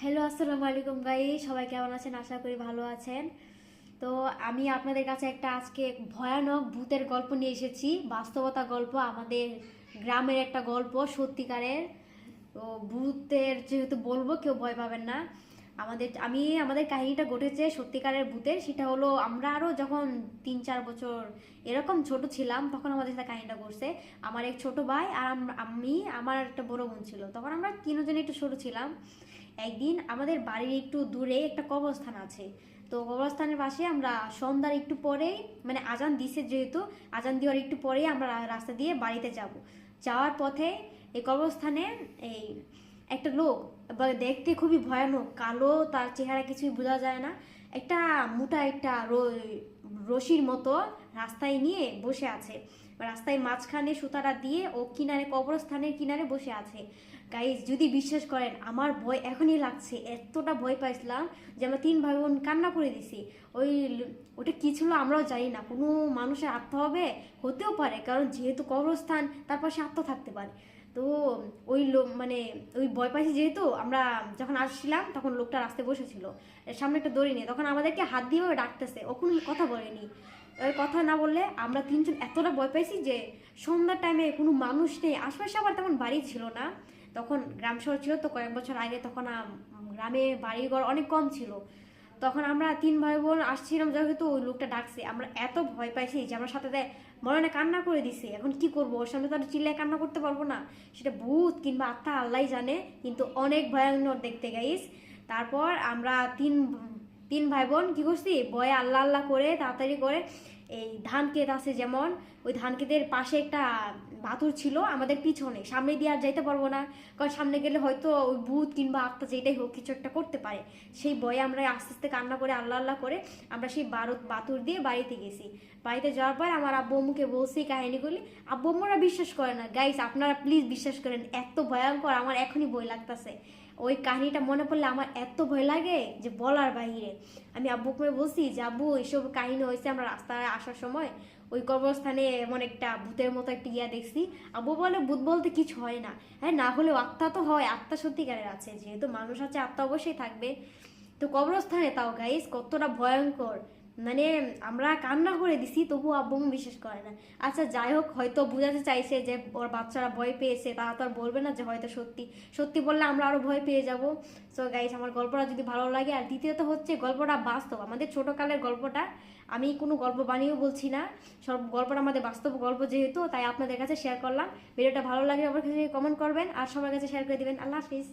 Hello, আসসালামু আলাইকুম guys. সবাই কেমন আছেন? আশা করি ভালো আছেন। তো আমি আপনাদের কাছে একটা আজকে ভয়ানক ভূতের গল্প নিয়ে এসেছি। বাস্তবতা গল্প, আমাদের গ্রামের একটা গল্প, সত্যিকারের। তো ভূতের যেহেতু বলবো, কেউ ভয় পাবেন না। আমাদের কাহিনীটা ঘটেছে সত্যিকারের ভূতের। সেটা হলো, আমরা আরও যখন 3-4 বছর এরকম ছোট ছিলাম, তখন আমাদের সাথে কাহিনীটা ঘটছে। আমার এক ছোট ভাই আর আমি, আমার একটা বড় বোন ছিল। তখন আমরা তিনজনে একটু ছোট ছিলাম। একদিন আমাদের বাড়ির একটু দূরে একটা কবরস্থান আছে। তো কবরস্থানের পাশে আমরা সন্ধ্যার একটু পরেই, মানে আজান দিছে যেহেতু, আজান দেওয়ার একটু পরেই আমরা রাস্তা দিয়ে বাড়িতে যাব। যাওয়ার পথে এই কবরস্থানে এই একটা লোক, দেখতে খুবই ভয়ানক, কালো, তার চেহারা কিছুই বোঝা যায় না। একটা মোটা একটা রশির মতো রাস্তায় নিয়ে বসে আছে। রাস্তায় মাঝখানে সুতাটা দিয়ে ও কিনারে, কবরস্থানের কিনারে বসে আছে। গাইজ, যদি বিশ্বাস করেন, আমার ভয় এখনই লাগছে। এতটা ভয় পাইছিলাম যে আমরা 3 ভাই বোন কান্না করে দিছি। ওই ওটা কি ছিল আমরাও জানি না। কোনো মানুষের আত্মা হবে, হতেও পারে, কারণ যেহেতু কবরস্থান, তার পাশে আত্মা থাকতে পারে। তো ওই লোক, মানে ওই ভয় পাইছি যেহেতু, আমরা যখন আসছিলাম তখন লোকটা রাস্তায় বসেছিল সামনে একটা দড়ি নিয়ে। তখন আমাদেরকে হাত দিয়ে ডাকতেছে, ও কোনো কথা বলেনি। ওই কথা না বললে আমরা তিনজন এতটা ভয় পাইছি যে সন্ধ্যার টাইমে কোনো মানুষ নেই আশপাশে, আবার তেমন বাড়ি ছিল না। তখন গ্রাম শহর ছিল তো, কয়েক বছর আগে, তখন গ্রামে বাড়িঘর অনেক কম ছিল। তখন আমরা 3 ভাই বোন আসছিলাম, যেহেতু ওই লোকটা ডাকছে, আমরা এত ভয় পাইছি যে আমরা সাথে মনে হয় কান্না করে দিছে। এখন কি করবো, ওর সামনে তো আর চিল্লায় কান্না করতে পারবো না। সেটা ভূত কিংবা আত্মা আল্লাহ জানে, কিন্তু অনেক ভয়ানক দেখতে গাইস। তারপর আমরা তিন তিন ভাই বোন কি করছি, ভয়ে আল্লাহ আল্লাহ করে তাড়াতাড়ি করে এই ধান ক্ষেত আছে যেমন, ওই ধান ক্ষেতের পাশে একটা বাতুর ছিল আমাদের পিছনে, সামনে দিয়ে আর যাইতে পারবো না, কারণ সামনে গেলে হয়তো ওই ভূত কিংবা আত্মা যেটাই হোক কিছু একটা করতে পারে। সেই ভয়ে আমরা আস্তে আস্তে কান্না করে আল্লাহ আল্লাহ করে আমরা সেই বাতুর দিয়ে বাড়িতে গেছি। বাড়িতে যাওয়ার পর আমার আব্বু আম্মুকে বলছি কাহিনীগুলি। আব্বু আম্মুরা বিশ্বাস করে না গাইস, আপনারা প্লিজ বিশ্বাস করেন, এত ভয়ঙ্কর, আমার এখনই ভয় লাগতেছে। ওই কাহিনীটা মনে পড়লে আমার এত ভয় লাগে যে বলার বাইরে। আমি আব্বুকে বলছি যে আব্বু, এইসব কাহিনী হয়েছে, আমরা রাস্তায় আসার সময় ওই কবরস্থানে এমন একটা ভূতের মতো একটা ইয়া দেখছি। আব্বু বলে ভূত বলতে কিছু হয় না। হ্যাঁ, না হলেও আত্মা তো হয়, আত্মা সত্যিকারের আছে, যেহেতু মানুষ আছে আত্মা অবশ্যই থাকবে। তো কবরস্থানে তাও গাইস কতটা ভয়ঙ্কর, মানে আমরা কান্না করে দিছি, তবু আব্বু বিশ্বাস করে না। আচ্ছা যাই হোক, হয়তো বোঝাতে চাইছে যে ওর বাচ্চারা ভয় পেয়েছে, তারা তো আর বলবে না যে হয়তো সত্যি। সত্যি বললে আমরা আরো ভয় পেয়ে যাব। সো গাইস, আমার গল্পটা যদি ভালো লাগে, আর দ্বিতীয়ত হচ্ছে গল্পটা বাস্তব, আমাদের ছোটকালের গল্পটা, আমি কোনো গল্প বানিয়েও বলছি না, সব গল্পটা আমাদের বাস্তব গল্প যেহেতু, তাই আপনাদের কাছে শেয়ার করলাম। ভিডিওটা ভালো লাগে আমার কাছে কমেন্ট করবেন আর সবার কাছে শেয়ার করে দিবেন। আল্লাহ হাফিজ।